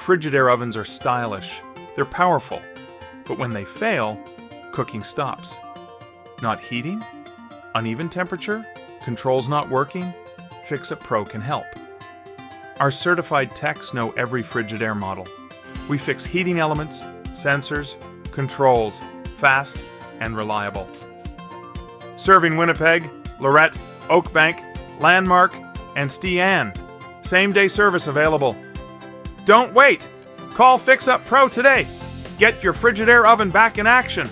Frigidaire ovens are stylish. They're powerful. But when they fail, cooking stops. Not heating? Uneven temperature? Controls not working? FixUpPro can help. Our certified techs know every Frigidaire model. We fix heating elements, sensors, controls, fast and reliable. Serving Winnipeg, Lorette, Oakbank, Landmark, and Stean. Same-day service available. Don't wait! Call FixUpPro today. Get your Frigidaire oven back in action.